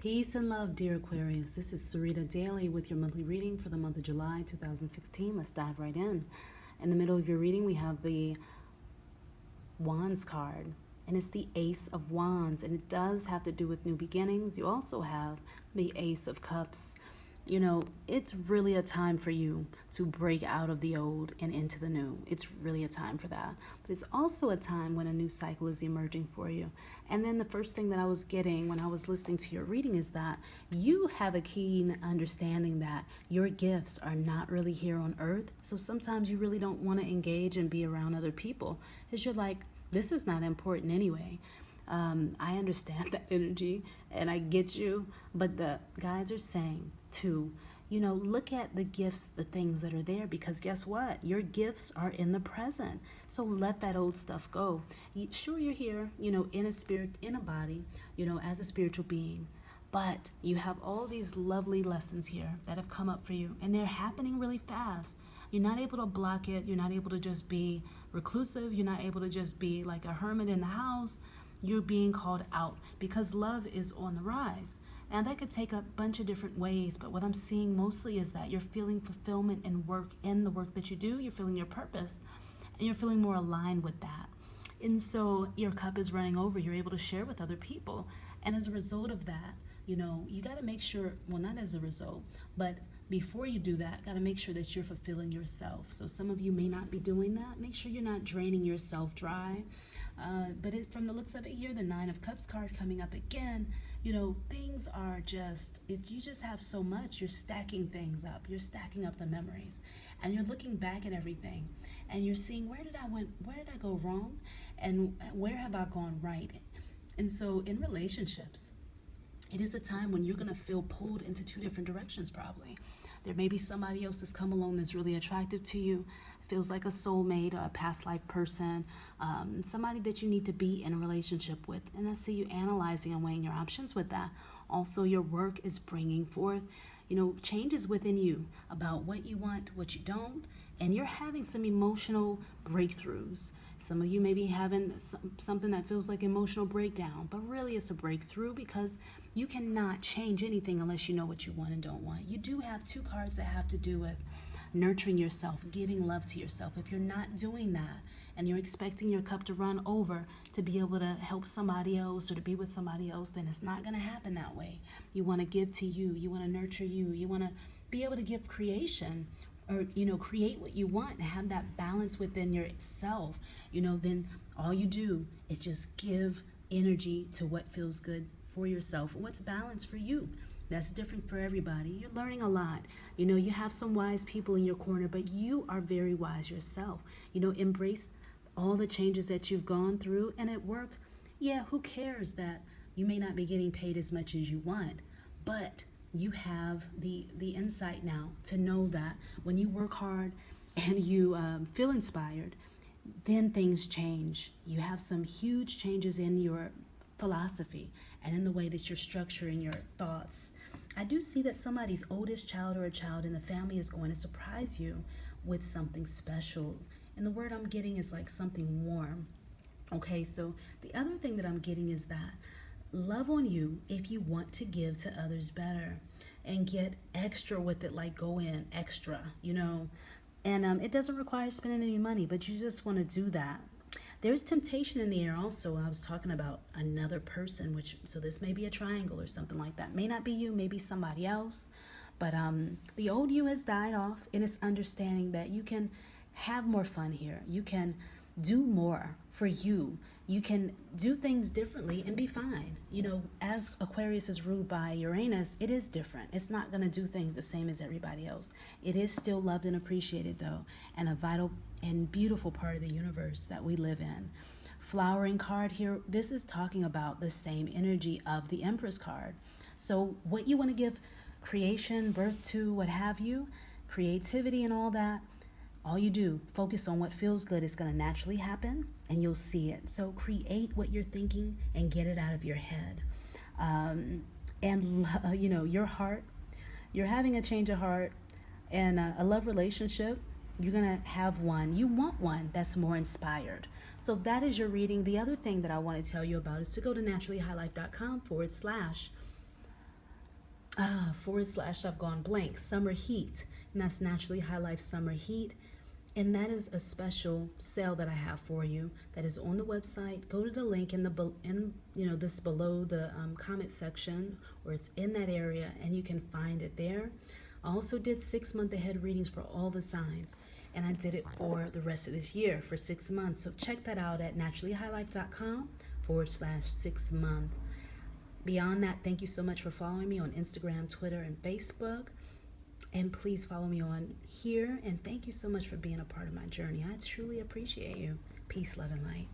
Peace and love, dear Aquarius. This is Sarita Daily with your monthly reading for the month of July 2016. Let's dive right in. In the middle of your reading, we have the Wands card, and it's the Ace of Wands, and it does have to do with new beginnings. You also have the Ace of Cups. You know, it's really a time for you to break out of the old and into the new. It's really a time for that. But it's also a time when a new cycle is emerging for you. And then the first thing that I was getting when I was listening to your reading is that you have a keen understanding that your gifts are not really here on earth. So sometimes you really don't want to engage and be around other people because you're like, this is not important anyway. I understand that energy and I get you, but the guides are saying to, look at the gifts, the things that are there, because guess what? Your gifts are in the present. So let that old stuff go. Sure, you're here, in a spirit, in a body, as a spiritual being. But you have all these lovely lessons here that have come up for you, and they're happening really fast. You're not able to block it. You're not able to just be reclusive. You're not able to just be like a hermit in the house. You're being called out because love is on the rise. And that could take a bunch of different ways, but what I'm seeing mostly is that you're feeling fulfillment in the work that you do. You're feeling your purpose, and you're feeling more aligned with that. And so your cup is running over. You're able to share with other people. And as a result of that, you got to make sure, well, not as a result, but before you do that, got to make sure that you're fulfilling yourself. So some of you may not be doing that. Make sure you're not draining yourself dry. But from the looks of it here, the Nine of Cups card coming up again, things are just, you just have so much. You're stacking things up. You're stacking up the memories. And you're looking back at everything. And you're seeing, where did I go wrong? And where have I gone right? And so in relationships, it is a time when you're going to feel pulled into two different directions probably. There may be somebody else that's come along that's really attractive to you, feels like a soulmate or a past life person, somebody that you need to be in a relationship with. And I see you analyzing and weighing your options with that. Also, your work is bringing forth, changes within you about what you want, what you don't, and you're having some emotional breakthroughs. Some of you may be having something that feels like emotional breakdown, but really it's a breakthrough because you cannot change anything unless you know what you want and don't want. You do have two cards that have to do with nurturing yourself, giving love to yourself. If you're not doing that and you're expecting your cup to run over to be able to help somebody else or to be with somebody else, then it's not going to happen that way. You want to give to you. You want to nurture you. You want to be able to give creation or, create what you want and have that balance within yourself. Then all you do is just give energy to what feels good for yourself and what's balanced for you. That's different for everybody. You're learning a lot. You have some wise people in your corner, but you are very wise yourself. Embrace all the changes that you've gone through. And at work, yeah, who cares that you may not be getting paid as much as you want, but you have the insight now to know that when you work hard and you feel inspired, then things change. You have some huge changes in your philosophy and in the way that you're structuring your thoughts. I do see that somebody's oldest child or a child in the family is going to surprise you with something special. And the word I'm getting is like something warm. Okay, so the other thing that I'm getting is that love on you if you want to give to others better and get extra with it, like go in extra, And it doesn't require spending any money, but you just want to do that. There's temptation in the air also. I was talking about another person, so this may be a triangle or something like that. May not be you, maybe somebody else. But the old you has died off, and it's understanding that you can have more fun here. You can do more for you. You can do things differently and be fine. As Aquarius is ruled by Uranus, it is different. It's not going to do things the same as everybody else. It is still loved and appreciated, though, and a vital and beautiful part of the universe that we live in. Flowering card here, this is talking about the same energy of the Empress card. So what you want to give creation, birth to, what have you, creativity and all that, all you do, focus on what feels good, is going to naturally happen and you'll see it. So create what you're thinking and get it out of your head. Your heart, you're having a change of heart and a love relationship. You're going to have one. You want one that's more inspired. So that is your reading. The other thing that I want to tell you about is to go to naturallyhighlife.com/. / I've gone blank, summer heat, and that's Naturally High Life Summer Heat. And that is a special sale that I have for you that is on the website. Go to the link in this below the comment section, or it's in that area, and you can find it there. I also did 6 month ahead readings for all the signs, and I did it for the rest of this year for 6 months. So check that out at naturallyhighlife.com / 6 month. Beyond that, thank you so much for following me on Instagram, Twitter, and Facebook. And please follow me on here. And thank you so much for being a part of my journey. I truly appreciate you. Peace, love, and light.